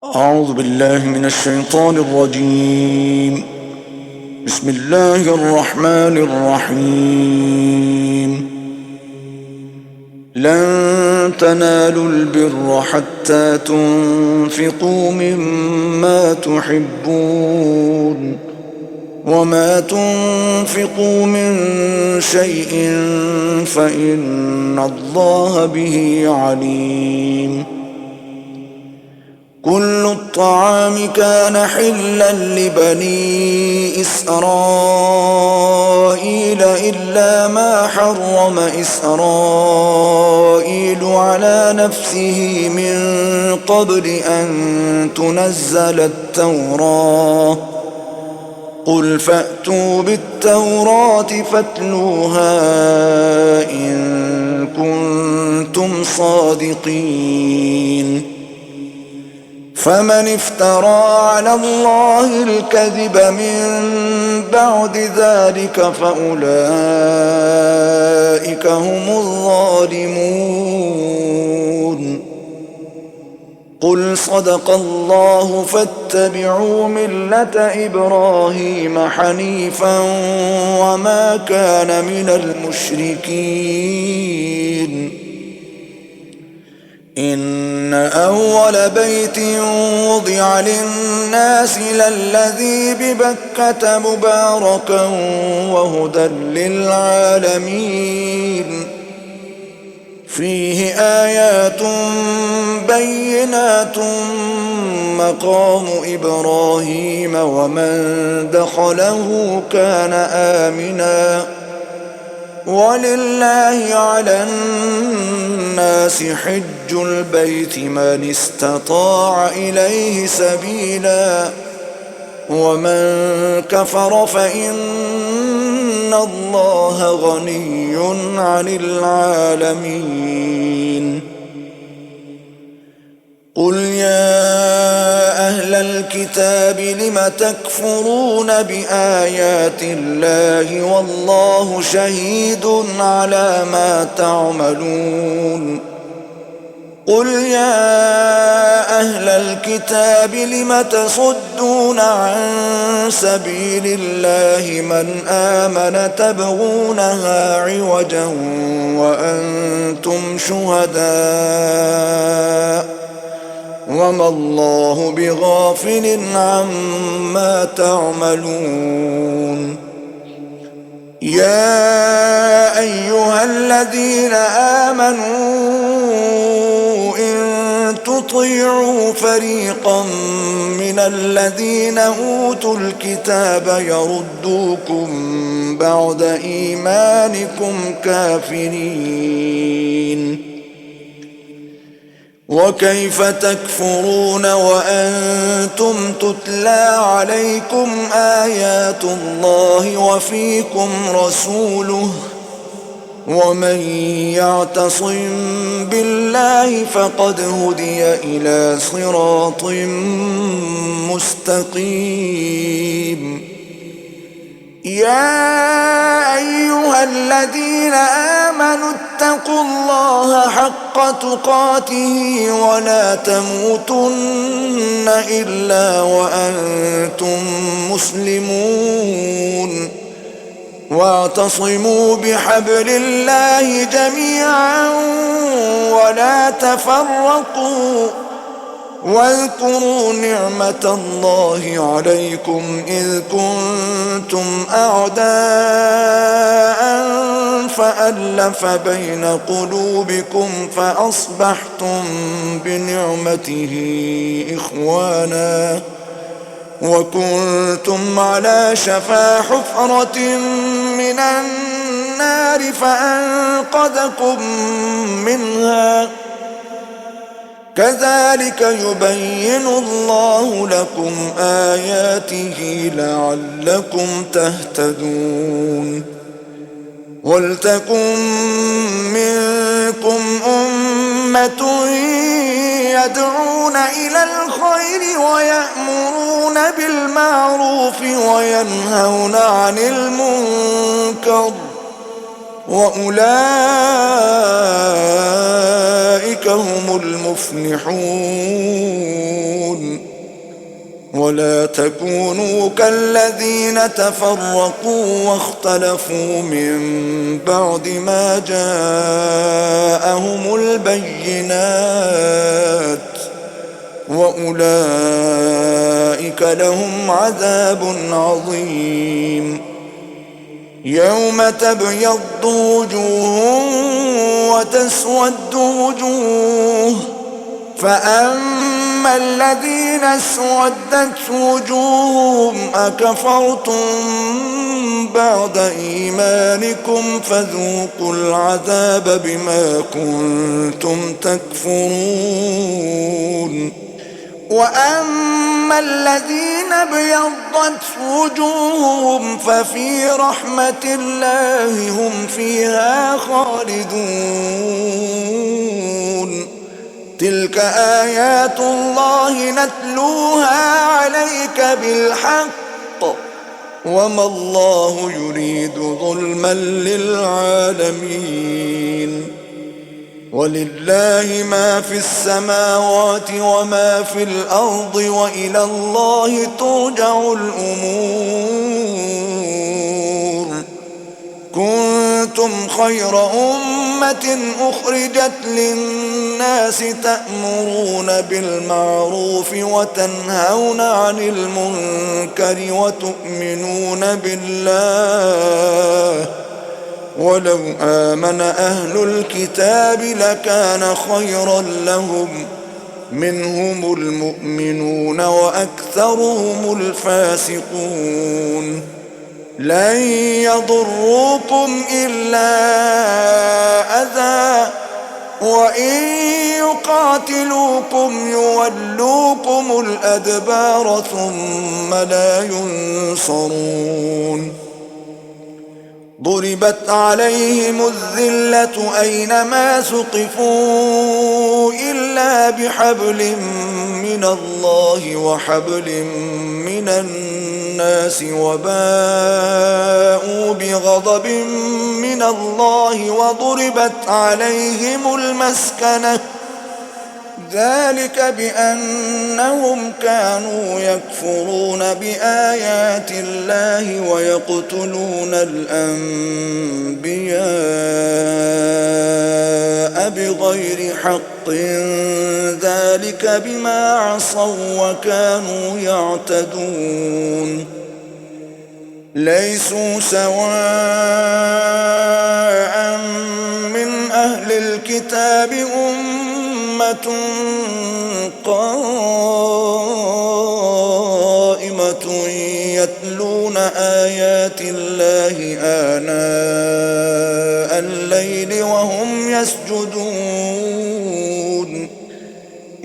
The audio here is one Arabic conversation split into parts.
أعوذ بالله من الشيطان الرجيم. بسم الله الرحمن الرحيم. لن تنالوا البر حتى تنفقوا مما تحبون وما تنفقوا من شيء فإن الله به عليم. كل الطعام كان حلا لبني إسرائيل إلا ما حرم إسرائيل على نفسه من قبل أن تنزل التوراة. قل فأتوا بالتوراة فاتلوها إن كنتم صادقين. فمن افترى على الله الكذب من بعد ذلك فأولئك هم الظالمون. قل صدق الله فاتبعوا ملة إبراهيم حنيفا وما كان من المشركين. إن أول بيت وضع للناس للذي ببكة مباركا وهدى للعالمين. فيه آيات بينات مقام إبراهيم ومن دخله كان آمنا. ولله على الناس حج البيت من استطاع إليه سبيلا ومن كفر فإن الله غني عن العالمين. قل يا أهل الكتاب لم تكفرون بآيات الله والله شهيد على ما تعملون. قل يا أهل الكتاب لم تصدون عن سبيل الله من آمن تبغونها عوجا وأنتم شهداء وما الله بغافل عما تعملون. يا أيها الذين آمنوا إن تطيعوا فريقا من الذين أوتوا الكتاب يردوكم بعد إيمانكم كافرين. وكيف تكفرون وأنتم تتلى عليكم آيات الله وفيكم رسوله ومن يعتصم بالله فقد هدي إلى صراط مستقيم. يا أيها الذين آمنوا اتقوا الله حق تقاته ولا تموتن إلا وأنتم مسلمون. واعتصموا بحبل الله جميعا ولا تفرقوا. واذكروا نعمة الله عليكم إذ كنتم أعداء فألف بين قلوبكم فأصبحتم بنعمته إخوانا وكنتم على شفا حفرة من النار فأنقذكم منها. كذلك يبين الله لكم آياته لعلكم تهتدون. ولتكن منكم أمة يدعون إلى الخير ويأمرون بالمعروف وينهون عن المنكر وأولئك هم المفلحون. ولا تكونوا كالذين تفرقوا واختلفوا من بعد ما جاءهم البينات وأولئك لهم عذاب عظيم. يوم تبيض وجوه وتسود وجوه، فأما الذين اسودت وجوههم أكفرتم بعد إيمانكم فذوقوا العذاب بما كنتم تكفرون. وأما الذين ابيضت وجوههم ففي رحمة الله هم فيها خالدون. تلك آيات الله نتلوها عليك بالحق وما الله يريد ظلما للعالمين. ولله ما في السماوات وما في الأرض وإلى الله ترجع الأمور. كنتم خير أمة أخرجت للناس تأمرون بالمعروف وتنهون عن المنكر وتؤمنون بالله ولو آمن أهل الكتاب لكان خيرا لهم منهم المؤمنون وأكثرهم الفاسقون. لن يضروكم إلا أذى وإن يقاتلوكم يولوكم الأدبار ثم لا ينصرون. ضربت عليهم الذلة أينما ثقفوا إلا بحبل من الله وحبل من الناس وباءوا بغضب من الله وضربت عليهم المسكنة ذلك بأنهم كانوا يكفرون بآيات الله ويقتلون الأنبياء بغير حق ذلك بما عصوا وكانوا يعتدون. ليسوا سواء من أهل الكتاب أمة قائمة يتلون آيات الله آناء الليل وهم يسجدون.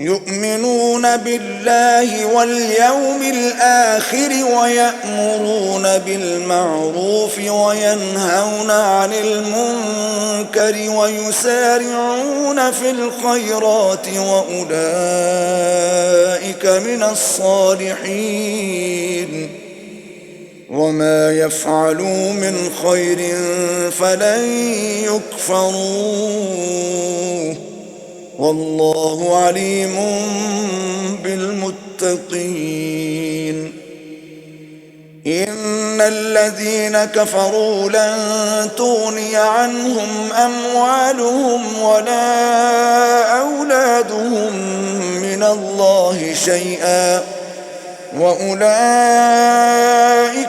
يؤمنون بالله واليوم الآخر ويأمرون بالمعروف وينهون عن المنكر ويسارعون في الخيرات وأولئك من الصالحين. وما يفعلوا من خير فلن يكفروه والله عليم بالمتقين. إن الذين كفروا لن تغني عنهم أموالهم ولا أولادهم من الله شيئا وأولئك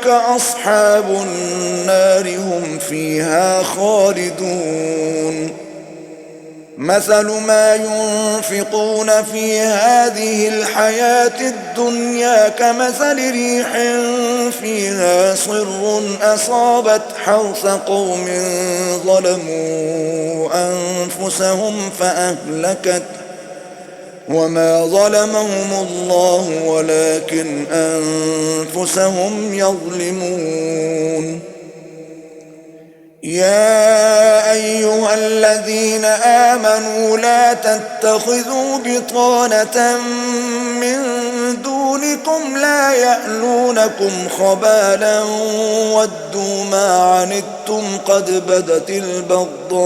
أصحاب النار هم فيها خالدون. مثل ما ينفقون في هذه الحياة الدنيا كمثل ريح فيها صر أصابت حرث قوم ظلموا أنفسهم فأهلكت وما ظلمهم الله ولكن أنفسهم يظلمون. يا أيها الذين آمنوا لا تتخذوا بطانة من دونكم لا يألونكم خبالا ودوا ما عنتم قد بدت البغضاء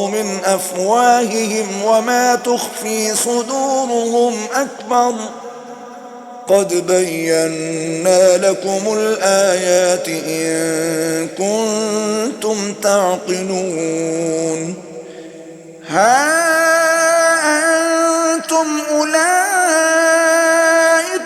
من أفواههم وما تخفي صدورهم أكبر قد بينا لكم الآيات إن كنتم تعقلون ها أنتم أولئك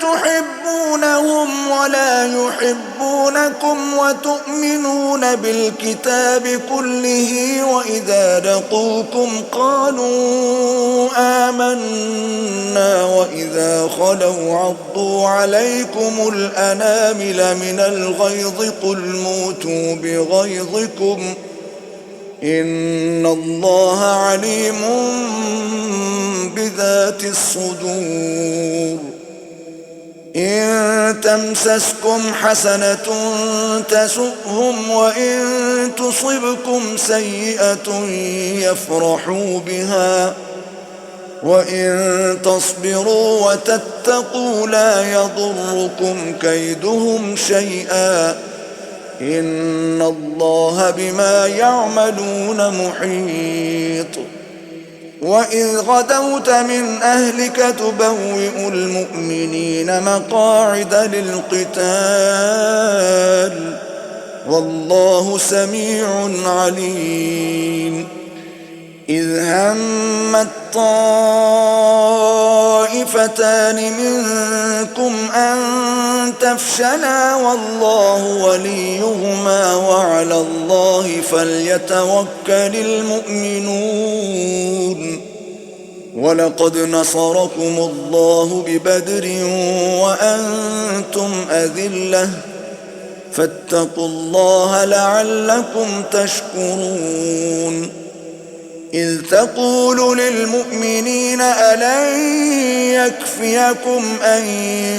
تحبونهم ولا يحبونكم وتؤمنون بالكتاب كله وإذا لقوكم قالوا آمنا وإذا خلوا عضوا عليكم الأنامل من الغيظ قل موتوا بغيظكم إن الله عليم بذات الصدور إن تمسسكم حسنة تسؤهم وإن تصبكم سيئة يفرحوا بها وإن تصبروا وتتقوا لا يضركم كيدهم شيئا إن الله بما يعملون محيط وإذ غدوت من أهلك تبوئ المؤمنين مقاعد للقتال والله سميع عليم إذ همت طائفتان منكم أن تفشلا والله وليهما وعلى الله فليتوكل المؤمنون ولقد نصركم الله ببدر وأنتم أذلة فاتقوا الله لعلكم تشكرون إذ تقول للمؤمنين ألن يكفيكم أن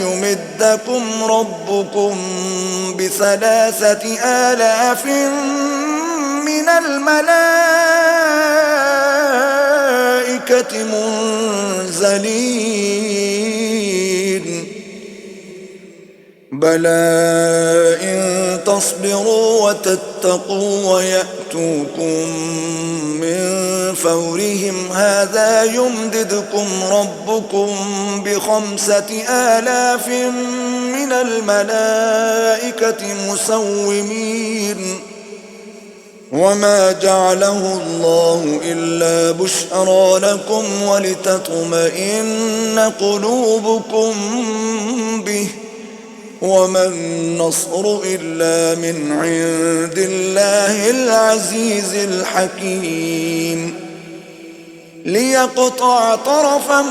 يمدكم ربكم ب3,000 من الملائكة منزلين بلى إن تصبروا وتتقوا ويأتوكم من فورهم هذا يمددكم ربكم ب5,000 من الملائكة مسومين وما جعله الله إلا بشرى لكم ولتطمئن قلوبكم به وما النصر إلا من عند الله العزيز الحكيم ليقطع طرفا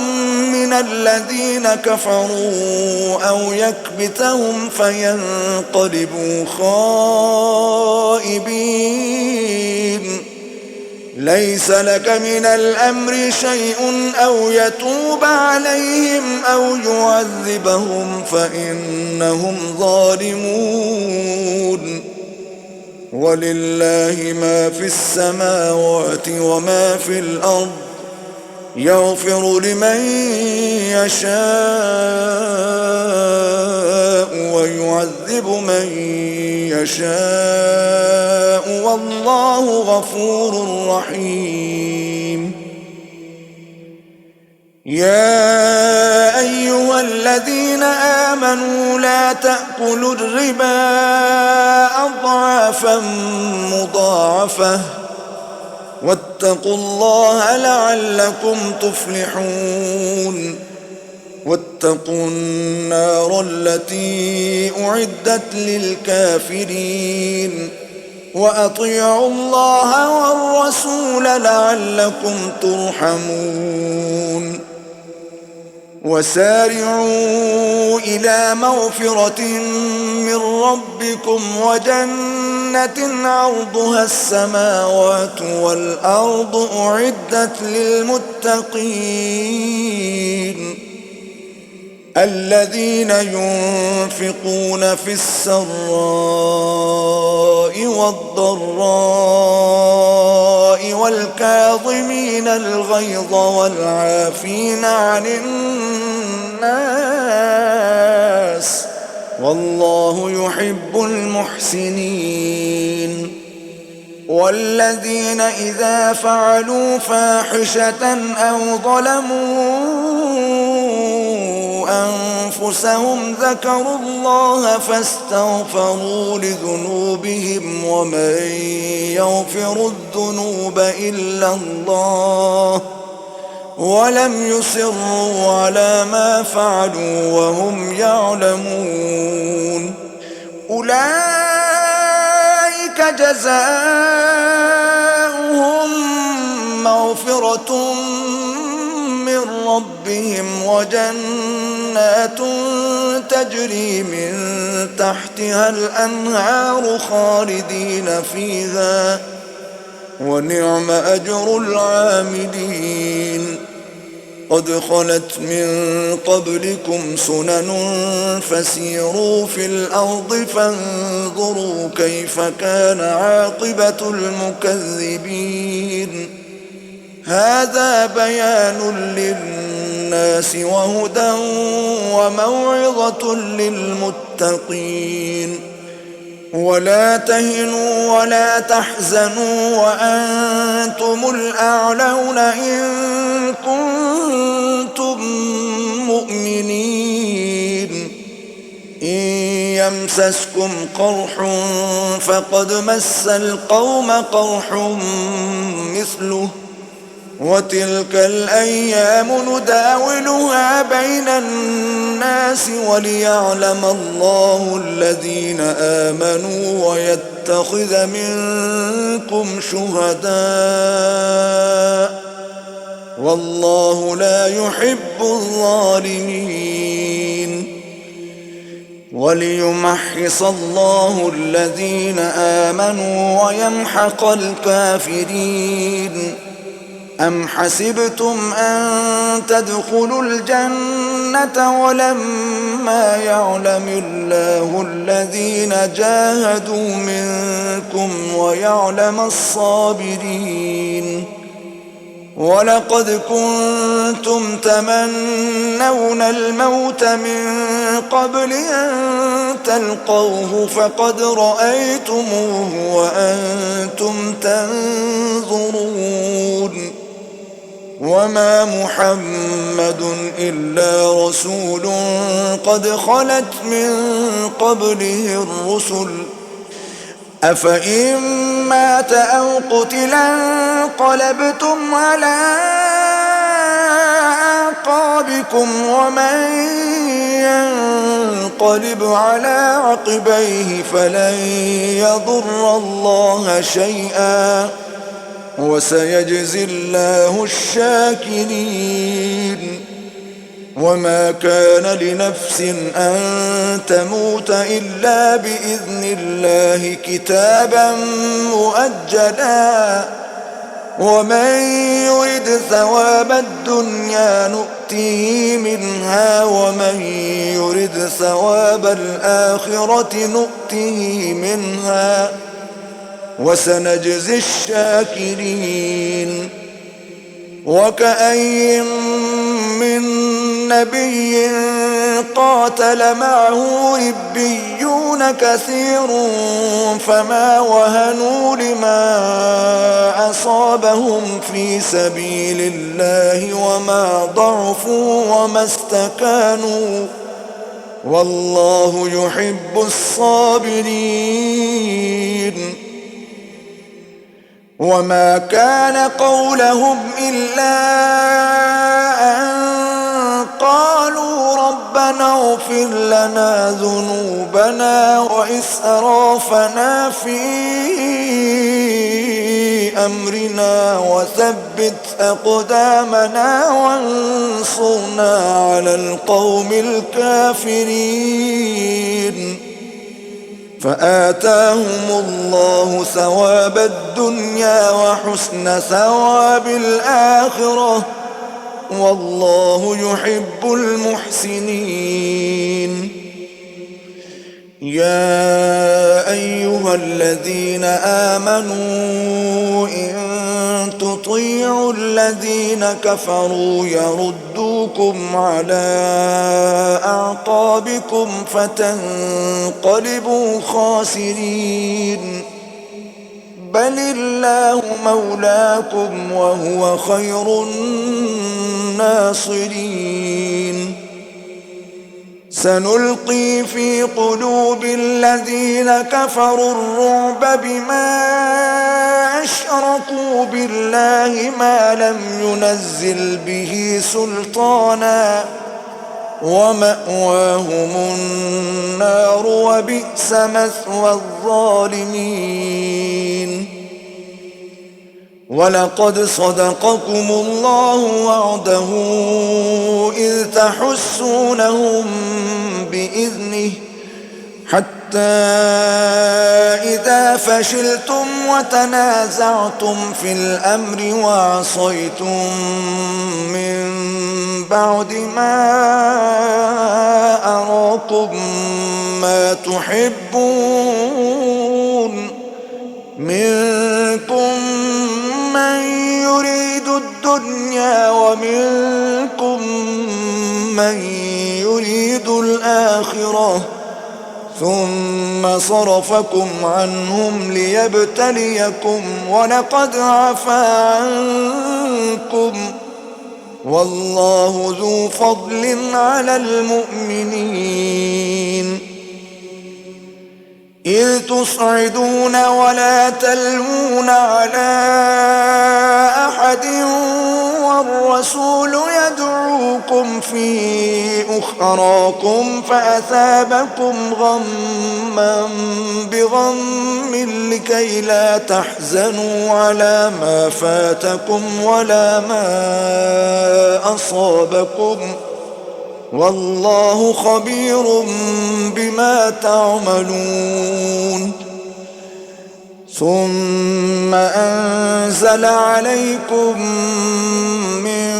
من الذين كفروا أو يكبتهم فينقلبوا خائبين ليس لك من الأمر شيء أو يتوب عليهم أو يعذبهم فإنهم ظالمون ولله ما في السماوات وما في الأرض يغفر لمن يشاء ويعذب من يشاء والله غفور رحيم يا أيها الذين آمنوا لا تأكلوا الربا أضعافا مضاعفة واتقوا الله لعلكم تفلحون واتقوا النار التي أعدت للكافرين وأطيعوا الله والرسول لعلكم ترحمون وسارعوا إلى مغفرة من ربكم وجنة عرضها السماوات والأرض أعدت للمتقين الذين ينفقون في السراء والضراء والكاظمين الغيظ والعافين عن الناس والله يحب المحسنين والذين إذا فعلوا فاحشة أو ظلموا أنفسهم ذكروا الله فاستغفروا لذنوبهم ومن يغفر الذنوب إلا الله ولم يصروا على ما فعلوا وهم يعلمون أولئك جزاؤهم مغفرة من ربهم وجنات تجري من تحتها الأنهار خالدين فيها ونعم أجر العاملين قد خلت من قبلكم سنن فسيروا في الأرض فانظروا كيف كان عاقبة المكذبين هذا بيان للناس وهدى وموعظة للمتقين ولا تهنوا ولا تحزنوا وأنتم الأعلون إن كنتم مؤمنين إن يمسسكم قرح فقد مس القوم قرح مثله وتلك الأيام نداولها بين الناس وليعلم الله الذين آمنوا ويتخذ منكم شهداء والله لا يحب الظالمين وليمحص الله الذين آمنوا ويمحق الكافرين أم حسبتم أن تدخلوا الجنة ولما يعلم الله الذين جاهدوا منكم ويعلم الصابرين ولقد كنتم تمنون الموت من قبل أن تلقوه فقد رأيتموه وأنتم تنظرون وما محمد إلا رسول قد خلت من قبله الرسل أفإن مات أو قتلا انقلبتم على أعقابكم ومن ينقلب على عقبيه فلن يضر الله شيئا وسيجزي الله الشاكرين وما كان لنفس أن تموت إلا بإذن الله كتابا مؤجلا ومن يرد ثواب الدنيا نؤته منها ومن يرد ثواب الآخرة نؤته منها وسنجزي الشاكرين وكأي من نبي قاتل معه ربيون كثير فما وهنوا لما أصابهم في سبيل الله وما ضعفوا وما استكانوا والله يحب الصابرين وما كان قولهم إلا أن قالوا ربنا اغفر لنا ذنوبنا وإسرافنا في أمرنا وثبت أقدامنا وانصرنا على القوم الكافرين فآتاهم الله ثواب الدنيا وحسن ثواب الآخرة والله يحب المحسنين يا أيها الذين آمنوا إن تطيعوا الذين كفروا يردوكم على أعقابكم فتنقلبوا خاسرين بل الله مولاكم وهو خير الناصرين سنلقي في قلوب الذين كفروا الرعب بما أشركوا بالله ما لم ينزل به سلطانا ومأواهم النار وبئس مثوى الظالمين. ولقد صدقكم الله وعده إذ تحسونهم بإذنه حتى إذا فشلتم وتنازعتم في الأمر وعصيتم من بعد ما أراكم ما تحبون منكم من يريد الدنيا ومنكم من يريد الآخرة ثم صرفكم عنهم ليبتليكم ولقد عفا عنكم والله ذو فضل على المؤمنين. إذ تصعدون ولا تلوون على أحد والرسول يدعوكم في أخراكم فأثابكم غما بغم لكي لا تحزنوا على ما فاتكم ولا ما أصابكم والله خبير بما تعملون. ثم أنزل عليكم من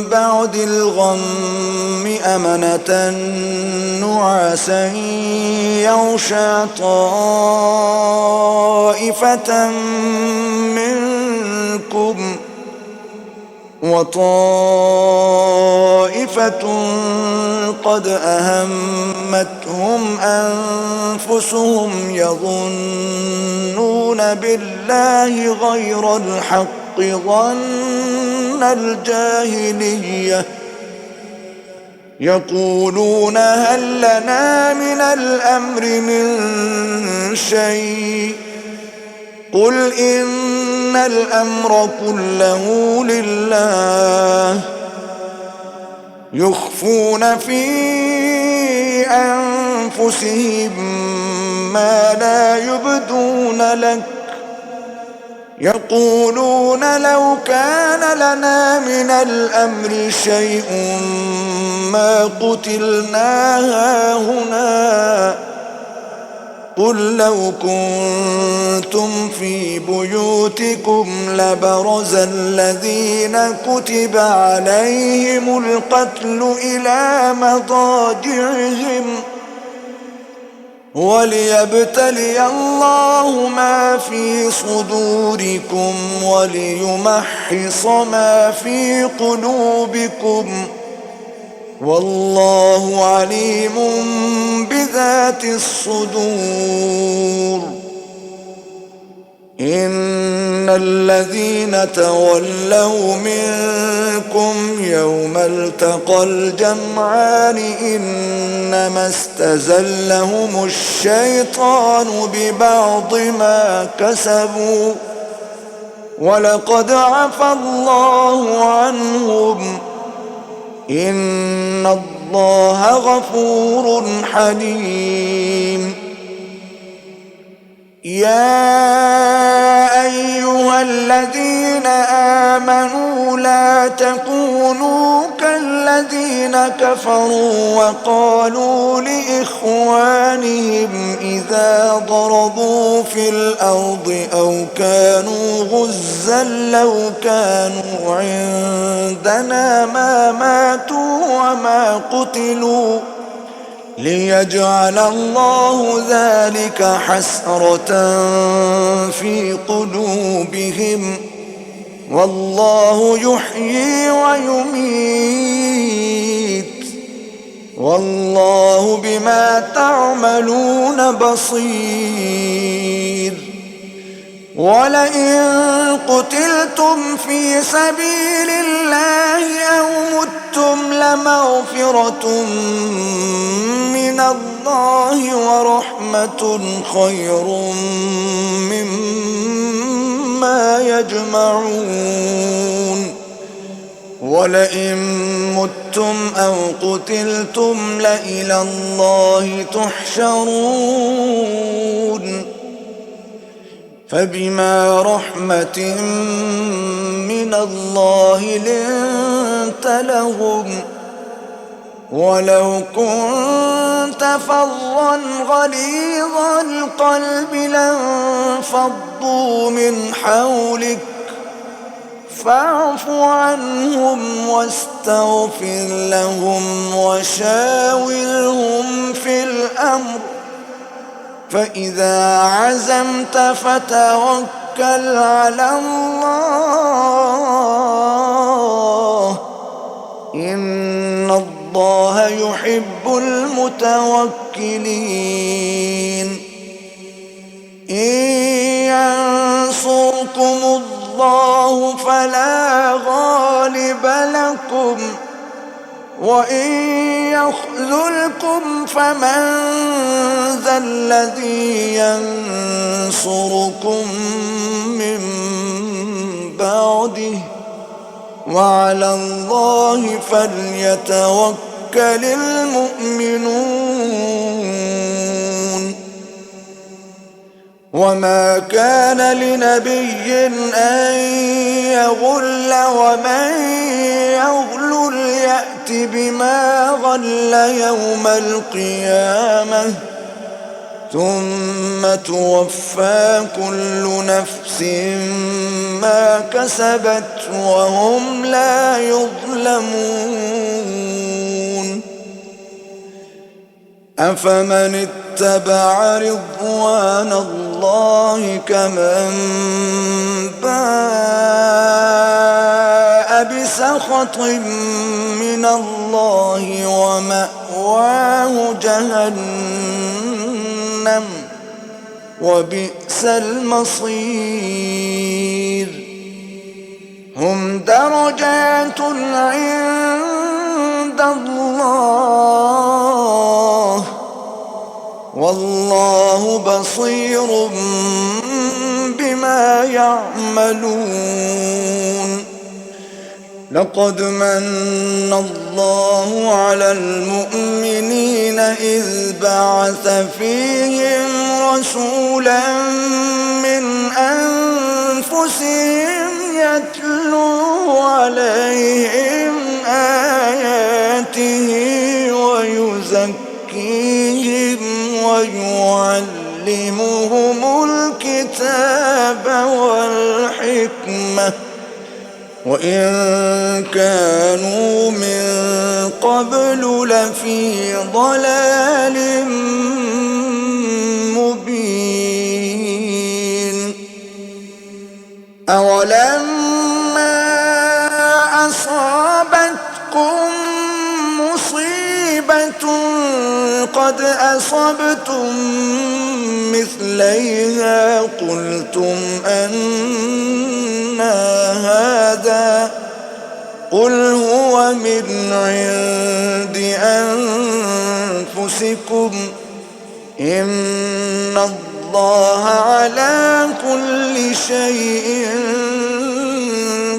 بعد الغم أمنة نعاسا يغشى طائفة منكم وطائفة قد أهمتهم أنفسهم يظنون بالله غير الحق ظن الجاهلية يقولون هل لنا من الأمر من شيء قل إن الأمر كله لله يخفون في أنفسهم ما لا يبدون لك يقولون لو كان لنا من الأمر شيء ما قتلنا هاهنا قل لو كنتم في بيوتكم لبرز الذين كتب عليهم القتل إلى مضاجعهم وليبتلي الله ما في صدوركم وليمحص ما في قلوبكم والله عليم بذات الصدور. إن الذين تولوا منكم يوم التقى الجمعان إنما استزلهم الشيطان ببعض ما كسبوا ولقد عفا الله عنهم إن الله غفور حليم. يا أيها الذين آمنوا لا تكونوا كالذين كفروا وقالوا لإخوانهم إذا ضربوا في الأرض أو كانوا غزا لو كانوا عندنا ما ماتوا وما قتلوا ليجعل الله ذلك حسرة في قلوبهم والله يحيي ويميت والله بما تعملون بصير. ولئن قتلتم في سبيل الله أو متم أَشْرَكْتُمْ لَمَغْفِرَةٌ مِّنَ اللَّهِ وَرَحْمَةٌ خَيْرٌ مِّمَّا يَجْمَعُونَ وَلَئِن مُتُّمْ أَوْ قُتِلْتُمْ لَإِلَى اللَّهِ تُحْشَرُونَ فَبِمَا رَحْمَةٍ مِّنَ اللَّهِ لِنتَ لَهُمْ وَلَوْ كُنتَ فَظًّا غَلِيظَ الْقَلْبِ لَانفَضُّوا مِنْ حَوْلِكَ فاعف عنهم واستغفر لهم وشاورهم في الأمر فإذا عزمت فتوكل على الله إن الله يحب المتوكلين إن ينصركم الله فلا غالب لكم وإن يخذلكم فمن ذا الذي ينصركم من بعده وعلى الله فليتوكل المؤمنون وما كان لنبي أن يغل ومن يغل يأت بما غل يوم القيامة ثم توفى كل نفس ما كسبت وهم لا يظلمون أفمن اتبع رضوان الله كمن باء بسخط من الله ومأواه جهنم وبئس المصير هم درجات عند الله والله بصير بما يعملون لقد من الله على المؤمنين إذ بعث فيهم رسولا من أنفسهم يتلو عليهم آياته ويزكيهم ويعلمهم الكتاب والحكمة وإن كانوا من قبل لفي ضلال مبين أولما أصابتكم مصيبة قد أصبتم مثليها قلتم أنى هذا قل هو من عند أنفسكم إن الله على كل شيء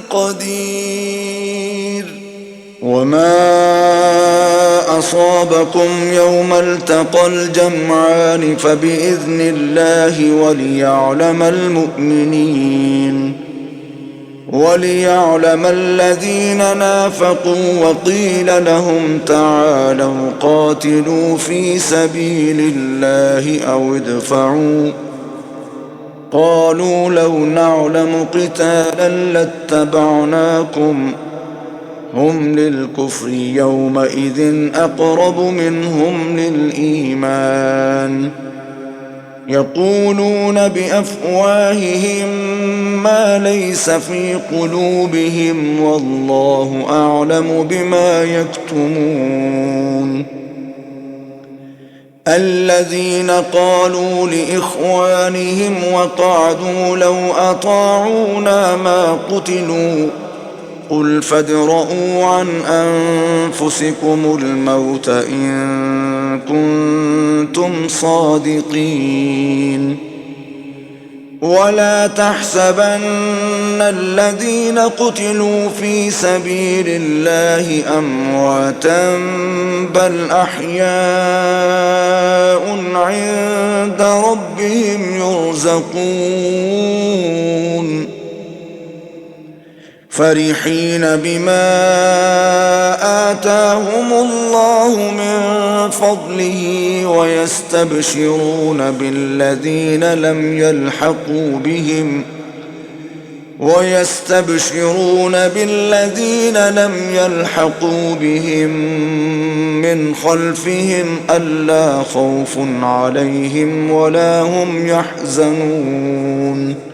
قدير وما أصابكم يوم التقى الجمعان فبإذن الله وليعلم الذين نافقوا وقيل لهم تعالوا قاتلوا في سبيل الله أو ادفعوا قالوا لو نعلم قتالا لاتبعناكم هم للكفر يومئذ أقرب منهم للإيمان يقولون بأفواههم ما ليس في قلوبهم والله أعلم بما يكتمون الذين قالوا لإخوانهم وقعدوا لو أطاعونا ما قتلوا قل فادرءوا عن أنفسكم الموت إن كنتم صادقين ولا تحسبن الذين قتلوا في سبيل الله أمواتا بل أحياء عند ربهم يرزقون فرحين بما آتاهم الله من فضله ويستبشرون بالذين لم يلحقوا بهم من خلفهم ألا خوف عليهم ولا هم يحزنون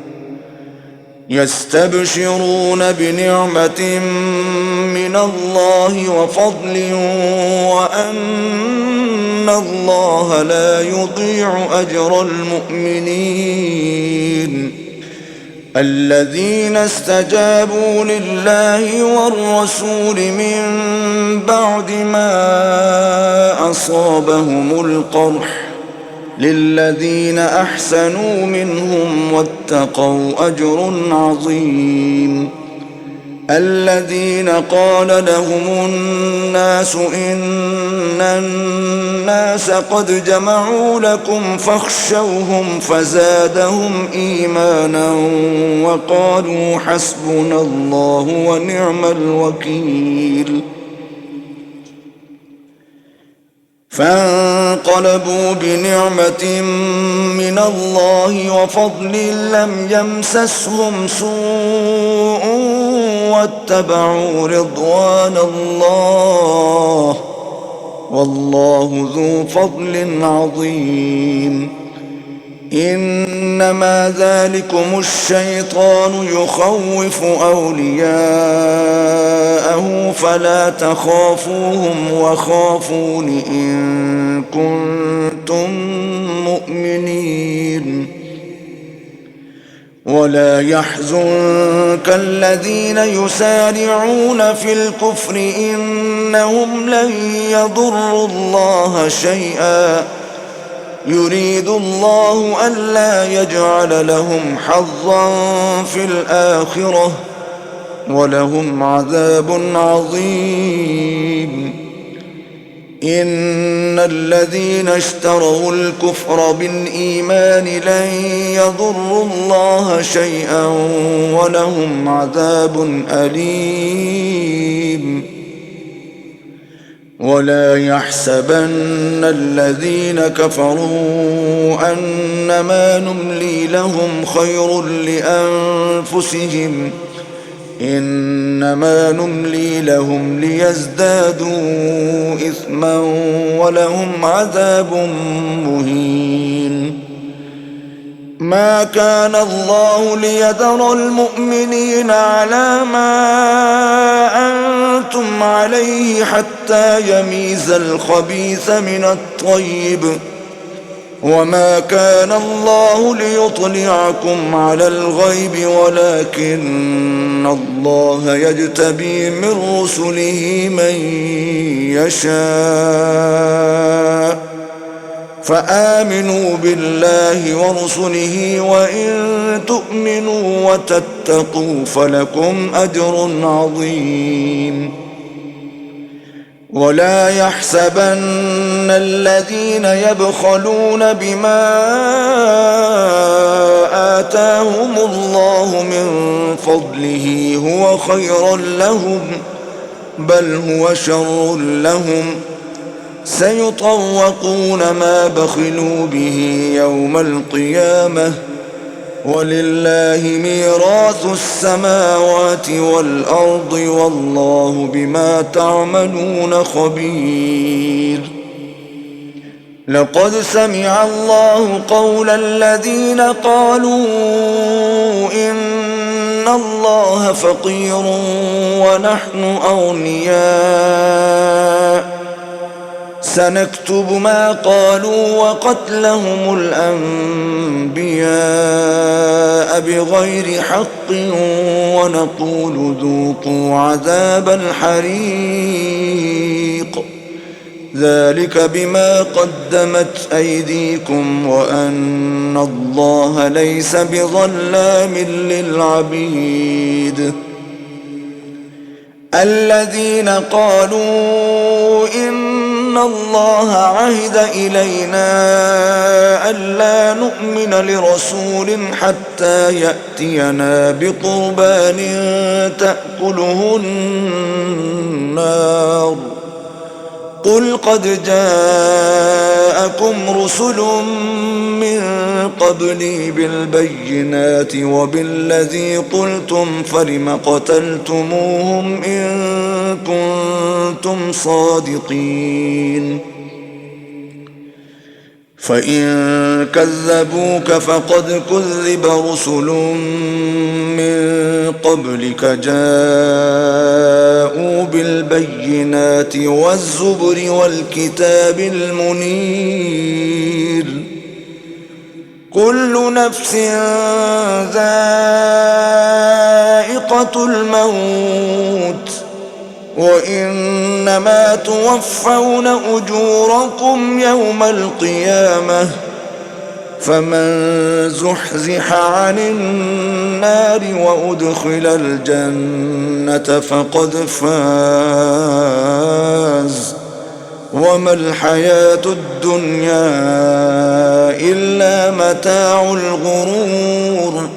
يستبشرون بنعمة من الله وفضل وأن الله لا يضيع أجر المؤمنين الذين استجابوا لله والرسول من بعد ما أصابهم القرح للذين أحسنوا منهم واتقوا أجر عظيم الذين قال لهم الناس إن الناس قد جمعوا لكم فاخشوهم فزادهم إيمانا وقالوا حسبنا الله ونعم الوكيل فانقلبوا بنعمة من الله وفضل لم يمسسهم سوء واتبعوا رضوان الله والله ذو فضل عظيم إنما ذلكم الشيطان يخوف أولياءه فلا تخافوهم وخافون إن كنتم مؤمنين ولا يحزنك الذين يسارعون في الكفر إنهم لن يضروا الله شيئا يريد الله ألا يجعل لهم حظا في الآخرة ولهم عذاب عظيم إن الذين اشتروا الكفر بالإيمان لن يضروا الله شيئا ولهم عذاب أليم ولا يحسبن الذين كفروا أنما نملي لهم خير لأنفسهم إنما نملي لهم ليزدادوا إثما ولهم عذاب مهين ما كان الله ليذر المؤمنين على ما أنتم عليه حتى يميز الخبيث من الطيب وما كان الله ليطلعكم على الغيب ولكن الله يجتبي من رسله من يشاء فآمنوا بالله ورسله وإن تؤمنوا وتتقوا فلكم أجر عظيم ولا يحسبن الذين يبخلون بما آتاهم الله من فضله هو خيرا لهم بل هو شر لهم سيطوقون ما بخلوا به يوم القيامة ولله ميراث السماوات والأرض والله بما تعملون خبير لقد سمع الله قول الذين قالوا إن الله فقير ونحن أغنياء سنكتب ما قالوا وقتلهم الأنبياء بغير حق ونقول ذوقوا عذاب الحريق ذلك بما قدمت أيديكم وأن الله ليس بظلام للعبيد الذين قالوا إن الله عهد إلينا ألا نؤمن لرسول حتى يأتينا بقربان تأكله النار قل قد جاءكم رسل من قبلي بالبينات وبالذي قلتم فلم قتلتموهم إن كنتم صادقين فإن كذبوك فقد كذب رسل من قبلك جاءوا بالبينات والزبر والكتاب المنير كل نفس ذائقة الموت وإنما توفون أجوركم يوم القيامة فمن زحزح عن النار وأدخل الجنة فقد فاز وما الحياة الدنيا إلا متاع الغرور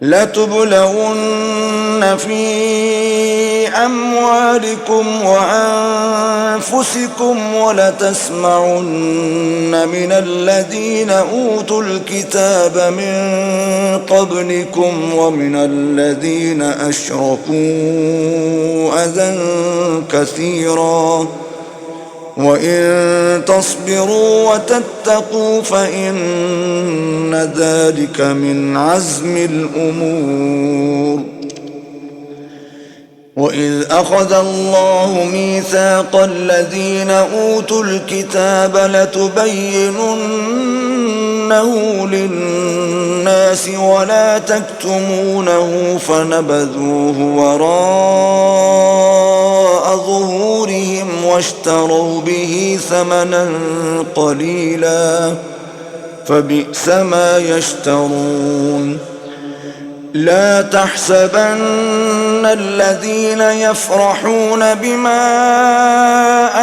لتبلون في أموالكم وأنفسكم ولتسمعن من الذين أوتوا الكتاب من قبلكم ومن الذين أشركوا أذى كثيرا وإن تصبروا وتتقوا فإن ذلك من عزم الأمور وإذ أخذ الله ميثاق الذين أوتوا الكتاب لتبيننه للناس ولا تكتمونه فنبذوه وراء ظهورهم واشتروا به ثمنا قليلا فبئس ما يشترون لا تحسبن الذين يفرحون بما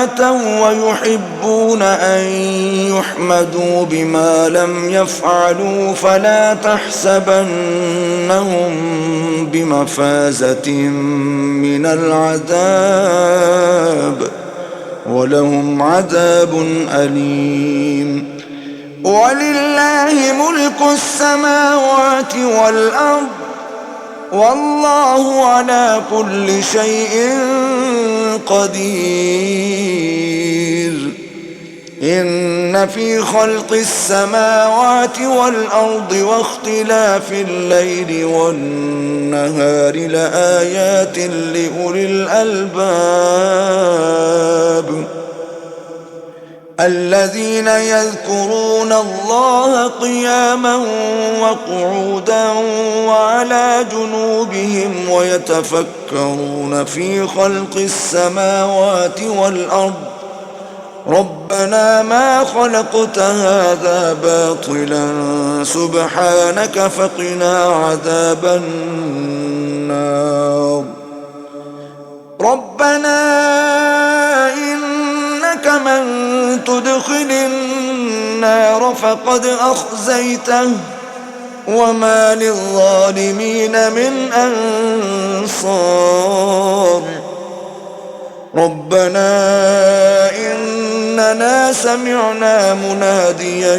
أتوا ويحبون أن يحمدوا بما لم يفعلوا فلا تحسبنهم بمفازة من العذاب ولهم عذاب أليم ولله ملك السماوات والأرض والله على كل شيء قدير إن في خلق السماوات والأرض واختلاف الليل والنهار لآيات لأولي الألباب الذين يذكرون الله قياما وقعودا وعلى جنوبهم ويتفكرون في خلق السماوات والأرض ربنا ما خلقت هذا باطلا سبحانك فقنا عذاب النار ربنا إنك من تدخل النار فقد أخزيته وما للظالمين من أنصار ربنا إننا سمعنا مناديا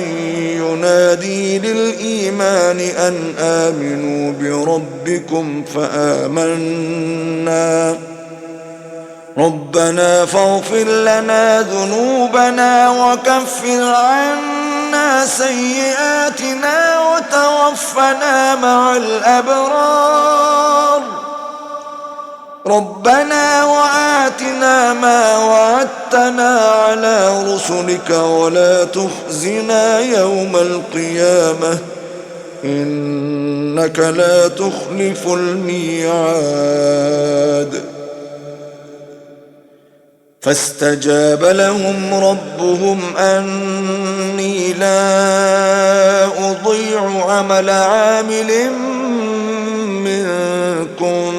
ينادي للإيمان أن آمنوا بربكم فآمنا ربنا فاغفر لنا ذنوبنا وكفر عنا سيئاتنا وتوفنا مع الأبرار ربنا وآتنا ما وعدتنا على رسلك ولا تخزنا يوم القيامة إنك لا تخلف الميعاد فاستجاب لهم ربهم أني لا أضيع عمل عامل منكم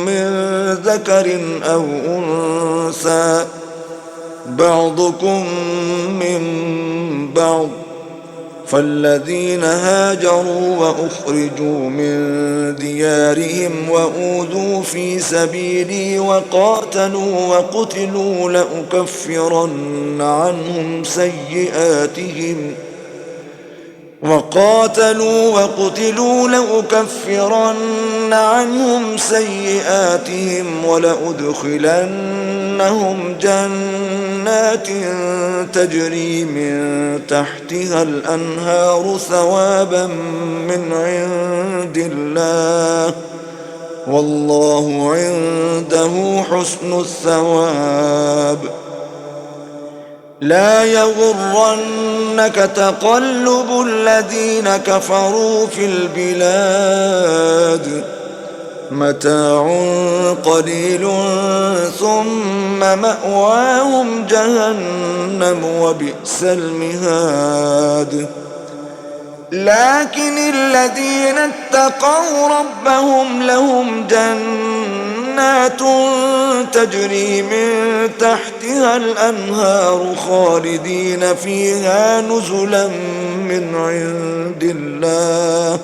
من ذكر أو أنثى بعضكم من بعض فالذين هاجروا وأخرجوا من ديارهم وأوذوا في سبيلي وقاتلوا لأكفرن عنهم سيئاتهم ولأدخلنهم جنات تجري من تحتها الأنهار ثوابا من عند الله والله عنده حسن الثواب لا يغرنك تقلب الذين كفروا في البلاد متاع قليل ثم مأواهم جهنم وبئس المهاد لكن الذين اتقوا ربهم لهم جنات تجري من تحتها الأنهار خالدين فيها نزلا من عند الله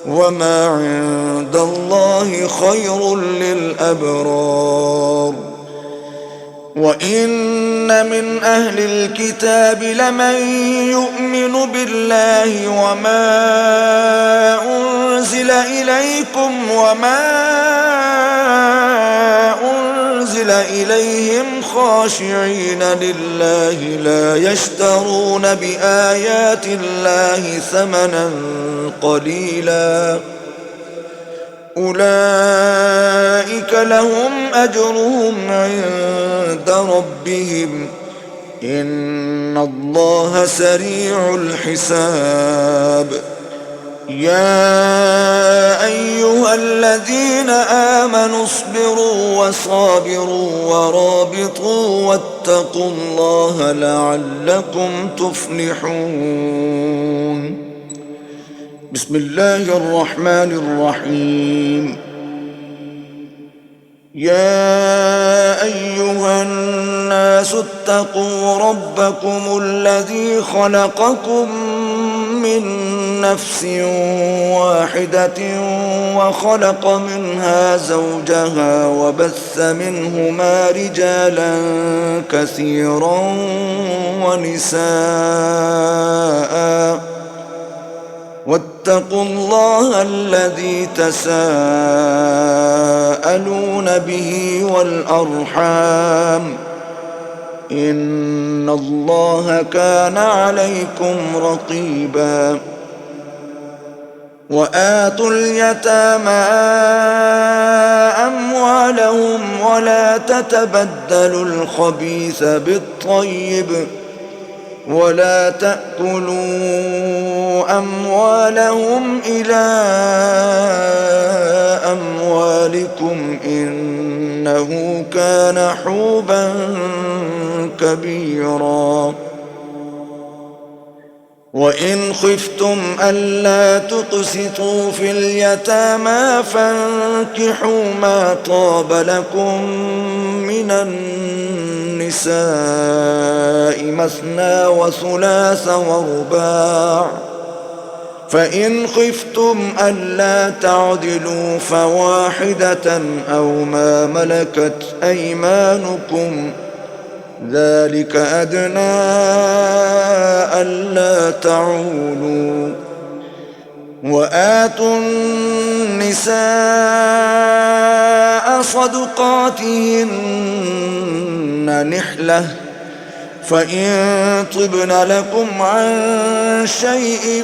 وما عند الله خير للأبرار وإن من أهل الكتاب لمن يؤمن بالله وما أنزل إليكم وما أنزل إليهم خاشعين لله لا يشترون بآيات الله ثمنا قليلا أولئك لهم أجرهم عند ربهم إن الله سريع الحساب يا أيها الذين آمنوا اصبروا وصابروا ورابطوا واتقوا الله لعلكم تفلحون بسم الله الرحمن الرحيم يا أيها الناس اتقوا ربكم الذي خلقكم من نفس واحدة وخلق منها زوجها وبث منهما رجالا كثيرا ونساء واتقوا الله الذي تساءلون به والأرحام إن الله كان عليكم رقيبا وآتوا اليتامى أموالهم ولا تتبدلوا الخبيث بالطيب ولا تأكلوا أموالهم إلى أموالكم إنه كان حوبا كبيرا وإن خفتم ألا تقسطوا في اليتامى فانكحوا ما طاب لكم من النساء مثنى وثلاث ورباع فإن خفتم ألا تعدلوا فواحدة أو ما ملكت أيمانكم ذلك أدنى ألا تعولوا وآتوا النساء صدقاتهن نحلة فإن طبن لكم عن شيء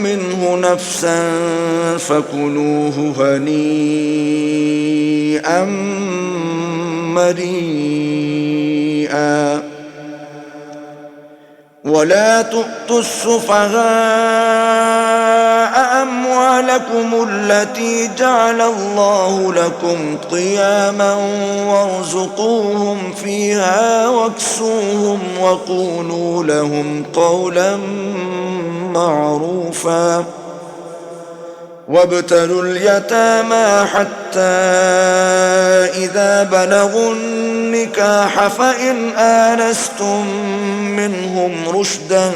منه نفسا فكلوه هنيئا مريئا ولا تؤتوا السفهاء أموالكم التي جعل الله لكم قياما وارزقوهم فيها واكسوهم وقولوا لهم قولا معروفا وابتلوا اليتامى حتى إذا بلغوا النكاح فإن آنستم منهم رشدا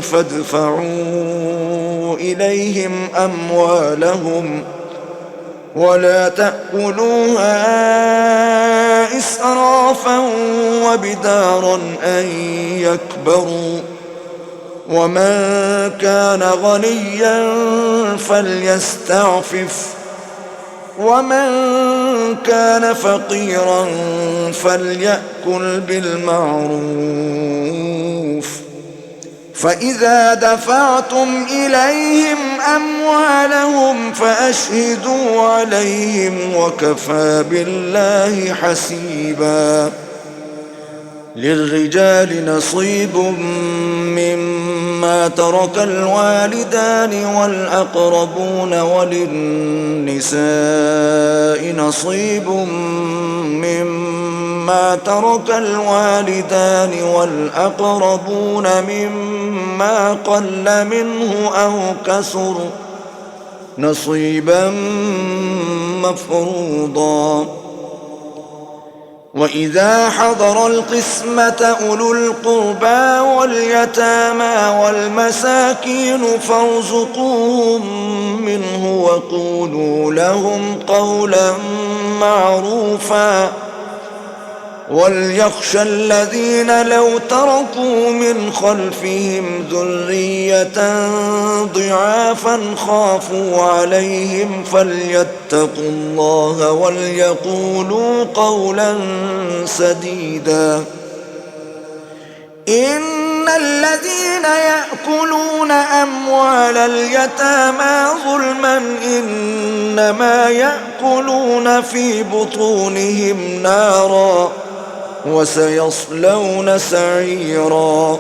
فادفعوا إليهم أموالهم ولا تأكلوها إسرافا وبدارا أن يكبروا ومن كان غنيا فليستعفف ومن كان فقيرا فليأكل بالمعروف فإذا دفعتم إليهم أموالهم فأشهدوا عليهم وكفى بالله حسيبا للرجال نصيب مما ترك الوالدان والأقربون وللنساء نصيب مما ترك الوالدان والأقربون مما قل منه أو كثر نصيبا مفروضا وإذا حضر القسمة أولو القربى واليتامى والمساكين فارزقوهم منه وقولوا لهم قولا معروفا وليخشى الذين لو تركوا من خلفهم ذرية ضعافا خافوا عليهم فليتقوا الله وليقولوا قولا سديدا إن الذين يأكلون أموال اليتامى ظلما إنما يأكلون في بطونهم نارا وسيصلون سعيرا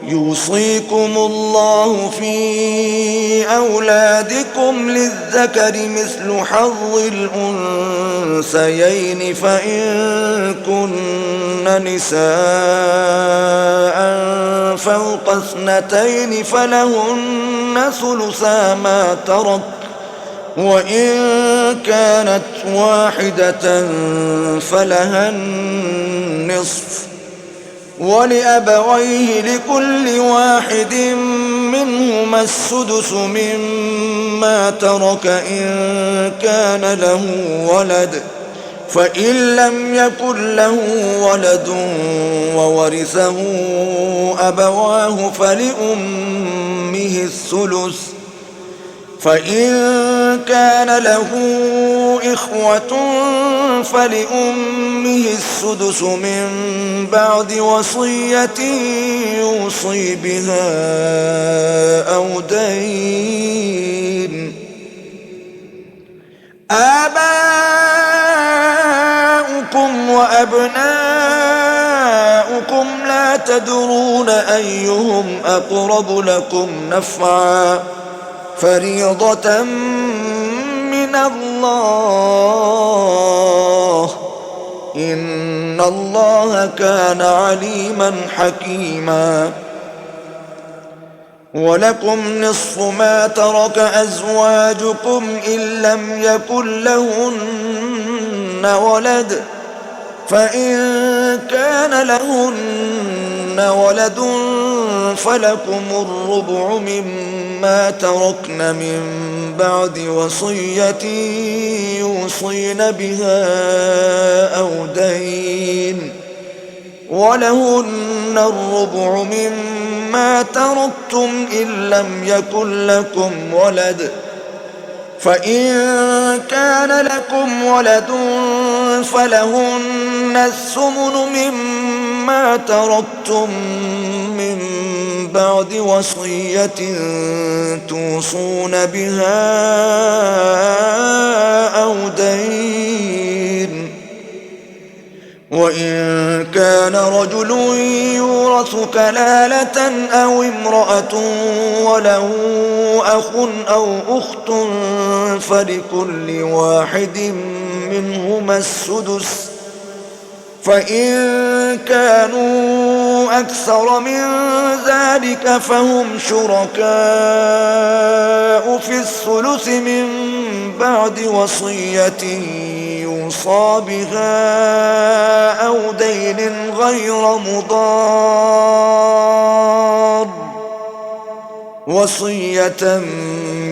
يوصيكم الله في أولادكم للذكر مثل حظ الأنثيين فإن كن نساء فوق 2 فلهن ثلثا ما ترك وإن كانت واحدة فلها النصف ولأبويه لكل واحد منهما السدس مما ترك إن كان له ولد فإن لم يكن له ولد وورثه أبواه فلأمه الثلث فإن كان له إخوة فلأمه السدس من بعد وصية يوصي بها أو دين آباؤكم وأبناؤكم لا تدرون أيهم أقرب لكم نفعا فريضة من الله إن الله كان عليما حكيما ولكم نصف ما ترك أزواجكم إن لم يكن لهن ولد فإن كان لهن ولد فلكم الربع مما تركن من بعد وصية يوصين بها أو دين ولهن الربع مما تركتم إن لم يكن لكم ولد فإن كان لكم ولد فلهن الثمن مما ما تركتم من بعد وصية توصون بها أو دين. وإن كان رجل يورث كلالة أو امرأة وله أخ أو أخت فلكل واحد منهما السدس، فإن كانوا أكثر من ذلك فهم شركاء في الثلث من بعد وصية يوصى بها أو دين غير مضار، وصية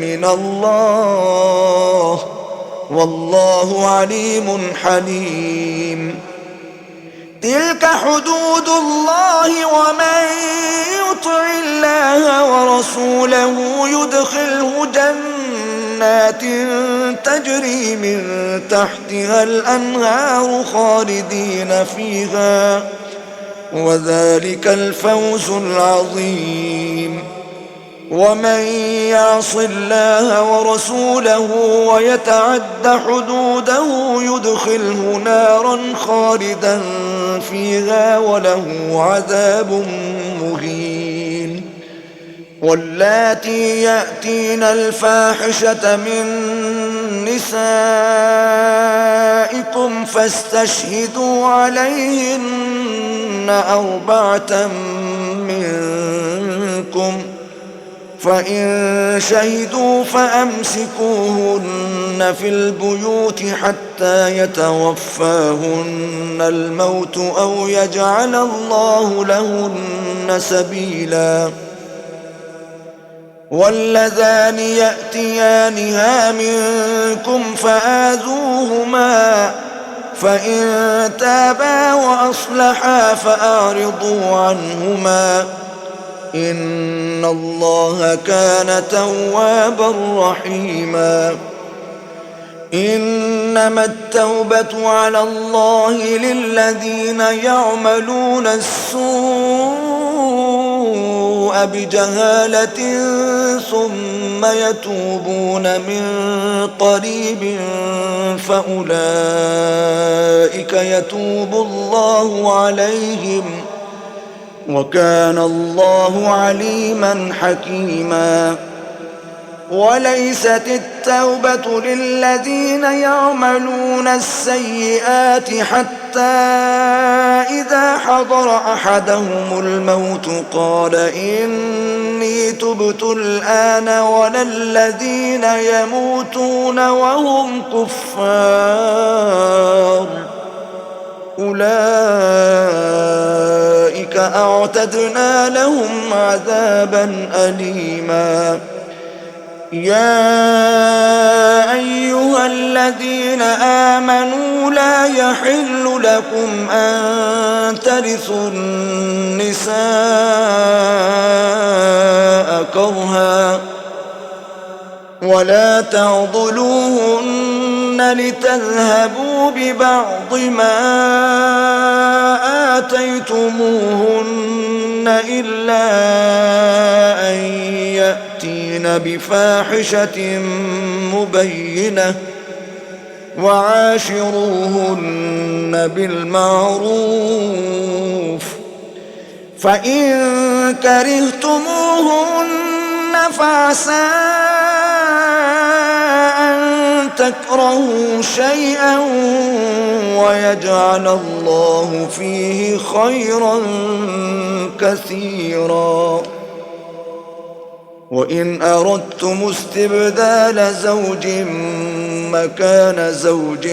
من الله، والله عليم حليم. تلك حدود الله، ومن يطع الله ورسوله يدخله جنات تجري من تحتها الأنهار خالدين فيها، وذلك الفوز العظيم. ومن يعص الله ورسوله ويتعد حدوده يدخله نارا خالدا فيها وله عذاب مهين. واللاتي يأتين الفاحشة من نسائكم فاستشهدوا عليهن 4 منكم، فإن شهدوا فأمسكوهن في البيوت حتى يتوفاهن الموت أو يجعل الله لهن سبيلا. واللذان يأتيانها منكم فآذوهما، فإن تابا وأصلحا فأعرضوا عنهما، إن الله كان توابا رحيما. إنما التوبة على الله للذين يعملون السوء بجهالة ثم يتوبون من قريب فأولئك يتوب الله عليهم، وكان الله عليما حكيما. وليست التوبة للذين يعملون السيئات حتى إذا حضر أحدهم الموت قال إني تبت الآن، ولا الذين يموتون وهم كفار، أولئك أعتدنا لهم عذابا أليما. يا أيها الذين آمنوا لا يحل لكم أن ترثوا النساء كرها، ولا تعضلوهن لتذهبوا ببعض ما آتيتموهن إلا أن يأتين بفاحشة مبينة، وعاشروهن بالمعروف، فإن كرهتموهن فعسى أن تكرهوا شيئا ويجعل الله فيه خيرا كثيرا. وإن أردتم استبدال زوج مكان زوج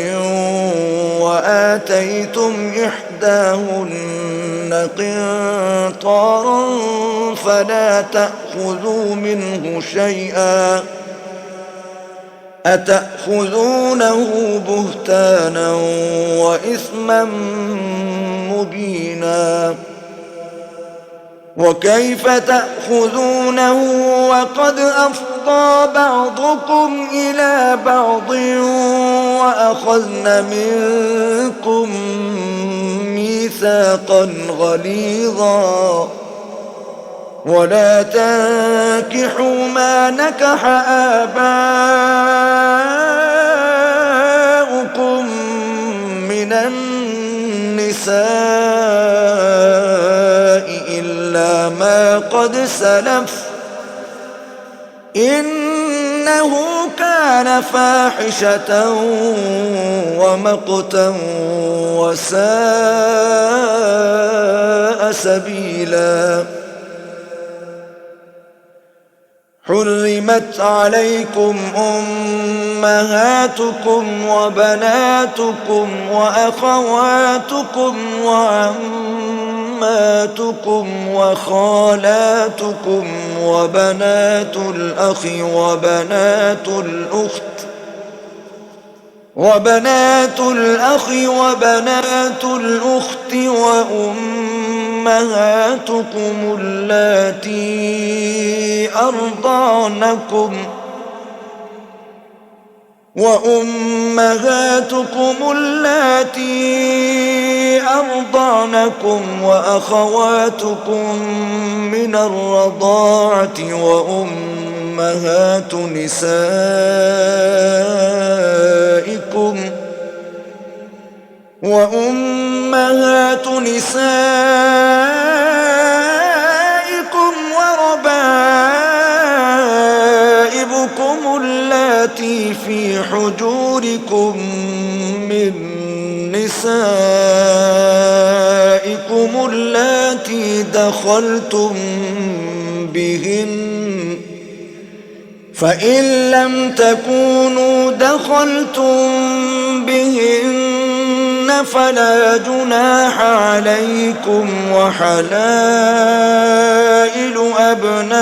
وآتيتم إحداهن قنطارا فلا تأخذوا منه شيئا، أتأخذونه بهتانا وإثما مبينا. وكيف تأخذونه وقد أفضى بعضكم إلى بعض وأخذن منكم ميثاقا غليظا ولا تنكحوا ما نكح آباؤكم من النساء إلا ما قد سلف إنه كان فاحشة ومقتا وساء سبيلا. حرمت عليكم أمهاتكم وبناتكم وأخواتكم وعماتكم وخالاتكم وبنات الأخ وبنات الأخت وأمهاتكم اللاتي أرضعنكم وأخواتكم من الرضاعة وأمهات نسائكم وربائبكم اللاتي في حجوركم من نسائكم اللاتي دخلتم بهن فإن لم تكونوا دخلتم بهن فلا جناح عليكم وحلائل أبنائكم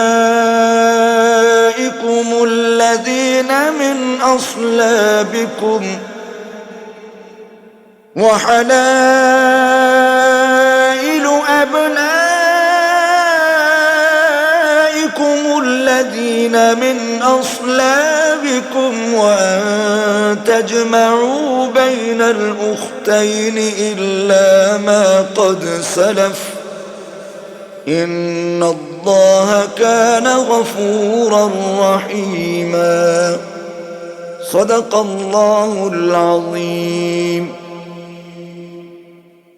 الذين من أصلابكم وأن تجمعوا بين الأختين إلا ما قد سلف إن الله كان غفورا رحيما. صدق الله العظيم.